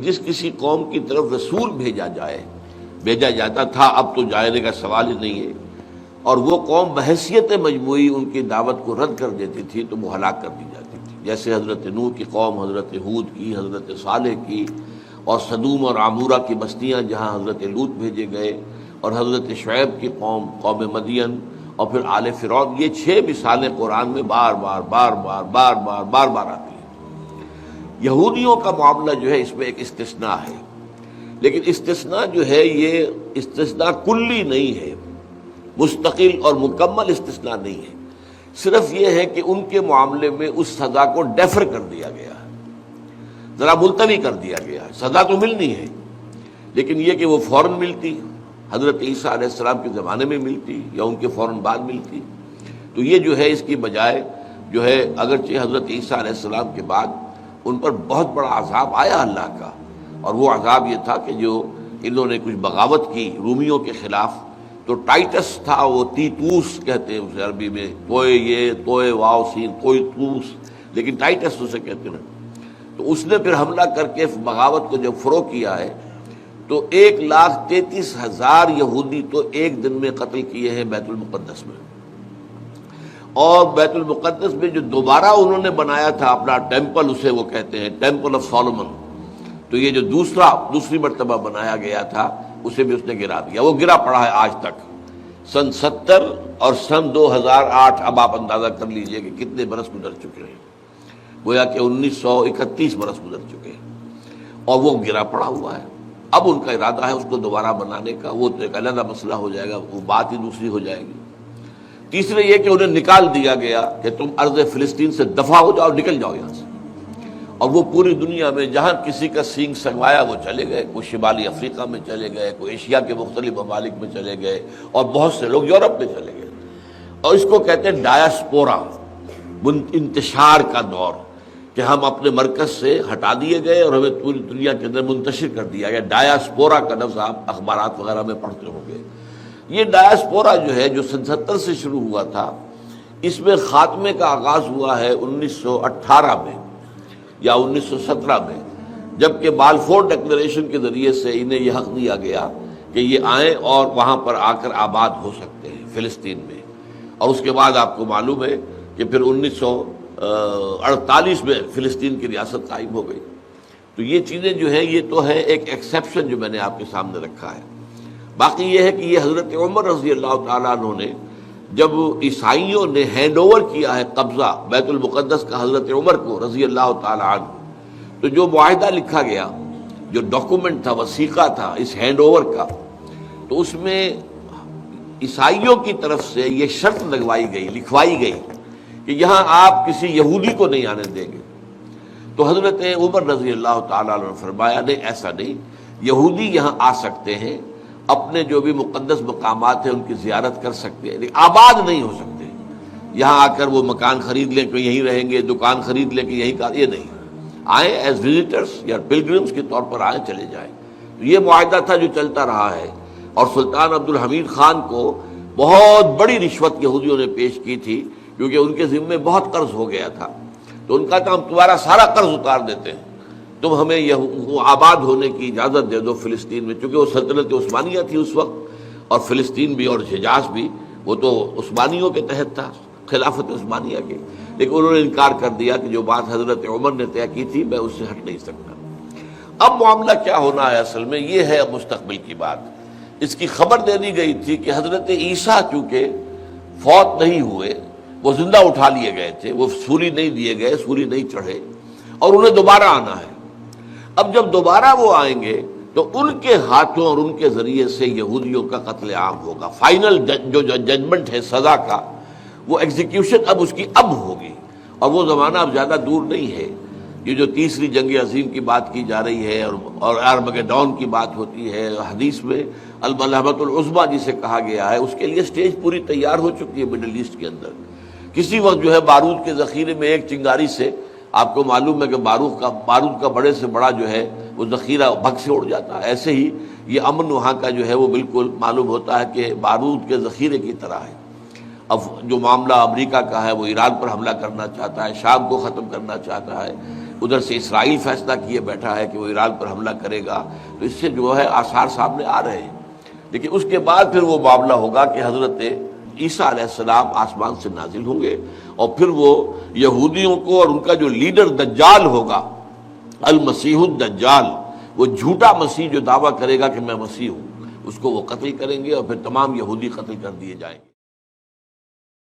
جس کسی قوم کی طرف رسول بھیجا جاتا تھا، اب تو جانے کا سوال ہی نہیں ہے، اور وہ قوم بحیثیت مجموعی ان کی دعوت کو رد کر دیتی تھی تو وہ ہلاک کر دی جاتی تھی، جیسے حضرت نوح کی قوم، حضرت ہود کی، حضرت صالح کی، اور صدوم اور عمورہ کی بستیاں جہاں حضرت لوط بھیجے گئے، اور حضرت شعیب کی قوم مدین، اور پھر آل فرعون۔ یہ 6 مثالیں قرآن میں بار بار آتی ہیں۔ یہودیوں کا معاملہ جو ہے اس میں ایک استثناء ہے، لیکن استثناء جو ہے یہ استثناء کلی نہیں ہے، مستقل اور مکمل استثناء نہیں ہے، صرف یہ ہے کہ ان کے معاملے میں اس سزا کو ڈیفر کر دیا گیا ہے، ذرا ملتوی کر دیا گیا ہے۔ سزا تو ملنی ہے، لیکن یہ کہ وہ فوراً ملتی، حضرت عیسیٰ علیہ السلام کے زمانے میں ملتی یا ان کے فوراً بعد ملتی، تو یہ جو ہے اس کی بجائے جو ہے اگرچہ حضرت عیسیٰ علیہ السلام کے بعد ان پر بہت بڑا عذاب آیا اللہ کا، اور وہ عذاب یہ تھا کہ جو انہوں نے کچھ بغاوت کی رومیوں کے خلاف، تو ٹائٹس تھا، وہ تیتوس کہتے ہیں اسے عربی میں، توئے واو سین کوئی توس، لیکن ٹائٹس اسے کہتے ہیں۔ تو اس نے پھر حملہ کر کے بغاوت کو جب فروغ کیا ہے تو 1,33,000 یہودی تو ایک دن میں قتل کیے ہیں بیت المقدس میں، اور بیت المقدس میں جو دوبارہ انہوں نے بنایا تھا اپنا ٹیمپل، اسے وہ کہتے ہیں ٹیمپل آف سولومن، تو یہ جو دوسری مرتبہ بنایا گیا تھا اسے بھی اس نے گرا دیا، وہ گرا پڑا ہے آج تک۔ سن 70 اور سن 2008، اب آپ اندازہ کر لیجئے کہ کتنے برس گزر چکے ہیں، گویا کہ 1931 برس گزر چکے ہیں، اور وہ گرا پڑا ہوا ہے۔ اب ان کا ارادہ ہے اس کو دوبارہ بنانے کا، وہ تو ایک علیحدہ مسئلہ ہو جائے گا، وہ بات ہی دوسری ہو جائے گی۔ تیسرے یہ کہ انہیں نکال دیا گیا کہ تم ارض فلسطین سے دفع ہو جاؤ، نکل جاؤ یہاں سے، اور وہ پوری دنیا میں جہاں کسی کا سینگ سنگوایا وہ چلے گئے، کوئی شمالی افریقہ میں چلے گئے، کوئی ایشیا کے مختلف ممالک میں چلے گئے، اور بہت سے لوگ یورپ میں چلے گئے، اور اس کو کہتے ہیں ڈایاسپورا، انتشار کا دور، کہ ہم اپنے مرکز سے ہٹا دیے گئے اور ہمیں پوری دنیا کے اندر منتشر کر دیا گیا۔ ڈایاسپورا کا لفظ آپ اخبارات وغیرہ میں پڑھتے ہوں گے۔ یہ ڈایاسپورا جو ہے جو سن 70 سے شروع ہوا تھا، اس میں خاتمے کا آغاز ہوا ہے 1918 میں یا 1917 میں، جبکہ بالفور ڈکلریشن کے ذریعے سے انہیں یہ حق دیا گیا کہ یہ آئیں اور وہاں پر آ کر آباد ہو سکتے ہیں فلسطین میں، اور اس کے بعد آپ کو معلوم ہے کہ پھر 1948 میں فلسطین کی ریاست قائم ہو گئی۔ تو یہ چیزیں جو ہیں یہ تو ہے ایک ایکسیپشن جو میں نے آپ کے سامنے رکھا ہے۔ باقی یہ ہے کہ یہ حضرت عمر رضی اللہ تعالیٰ عنہ نے جب عیسائیوں نے ہینڈ اوور کیا ہے قبضہ بیت المقدس کا حضرت عمر کو رضی اللہ تعالیٰ عنہ، تو جو معاہدہ لکھا گیا، جو ڈاکومنٹ تھا، وثیقہ تھا اس ہینڈ اوور کا، تو اس میں عیسائیوں کی طرف سے یہ شرط لکھوائی گئی کہ یہاں آپ کسی یہودی کو نہیں آنے دیں گے۔ تو حضرت عمر رضی اللہ تعالیٰ عنہ نے فرمایا نہیں، ایسا نہیں، یہودی یہاں آ سکتے ہیں، اپنے جو بھی مقدس مقامات ہیں ان کی زیارت کر سکتے ہیں، لیکن آباد نہیں ہو سکتے، یہاں آ کر وہ مکان خرید لیں کہ یہیں رہیں گے، دکان خرید لیں کہ یہیں کا، یہ نہیں، آئیں ایز وزٹرز یا پلگرمز کے طور پر آئیں، چلے جائیں۔ تو یہ معاہدہ تھا جو چلتا رہا ہے، اور سلطان عبدالحمید خان کو بہت بڑی رشوت یہودیوں نے پیش کی تھی، کیونکہ ان کے ذمے بہت قرض ہو گیا تھا، تو ان کا ہم تمہارا سارا قرض اتار دیتے ہیں، تم ہمیں یہ آباد ہونے کی اجازت دے دو فلسطین میں، چونکہ وہ سلطنت عثمانیہ تھی اس وقت، اور فلسطین بھی اور حجاز بھی وہ تو عثمانیوں کے تحت تھا، خلافت عثمانیہ کے، لیکن انہوں نے انکار کر دیا کہ جو بات حضرت عمر نے طے کی تھی میں اس سے ہٹ نہیں سکتا۔ اب معاملہ کیا ہونا ہے اصل میں، یہ ہے مستقبل کی بات۔ اس کی خبر دے دی گئی تھی کہ حضرت عیسیٰ چونکہ فوت نہیں ہوئے، وہ زندہ اٹھا لیے گئے تھے، وہ سولی نہیں دیے گئے، سولی نہیں چڑھے، اور انہیں دوبارہ آنا ہے۔ اب جب دوبارہ وہ آئیں گے تو ان کے ہاتھوں اور ان کے ذریعے سے یہودیوں کا قتل عام ہوگا، فائنل جو ججمنٹ ہے سزا کا، وہ ایگزیکیوشن اب اس کی اب ہوگی، اور وہ زمانہ اب زیادہ دور نہیں ہے۔ یہ جو تیسری جنگ عظیم کی بات کی جا رہی ہے اور ارمگیڈون کی بات ہوتی ہے، حدیث میں الملحمۃ العظمیٰ جسے کہا گیا ہے، اس کے لیے سٹیج پوری تیار ہو چکی ہے مڈل ایسٹ کے اندر۔ کسی وقت جو ہے بارود کے ذخیرے میں ایک چنگاری سے آپ کو معلوم ہے کہ بارود کا بڑے سے بڑا جو ہے وہ ذخیرہ بھگ سے اڑ جاتا ہے، ایسے ہی یہ امن وہاں کا جو ہے وہ بالکل معلوم ہوتا ہے کہ بارود کے ذخیرے کی طرح ہے۔ اب جو معاملہ امریکہ کا ہے وہ ایران پر حملہ کرنا چاہتا ہے، شام کو ختم کرنا چاہتا ہے، ادھر سے اسرائیل فیصلہ کیے بیٹھا ہے کہ وہ ایران پر حملہ کرے گا، تو اس سے جو ہے آثار سامنے آ رہے ہیں۔ لیکن اس کے بعد پھر وہ معاملہ ہوگا کہ حضرت عیسیٰ علیہ السلام آسمان سے نازل ہوں گے، اور پھر وہ یہودیوں کو اور ان کا جو لیڈر دجال ہوگا، المسیح الدجال، وہ جھوٹا مسیح جو دعویٰ کرے گا کہ میں مسیح ہوں، اس کو وہ قتل کریں گے، اور پھر تمام یہودی قتل کر دیے جائیں گے۔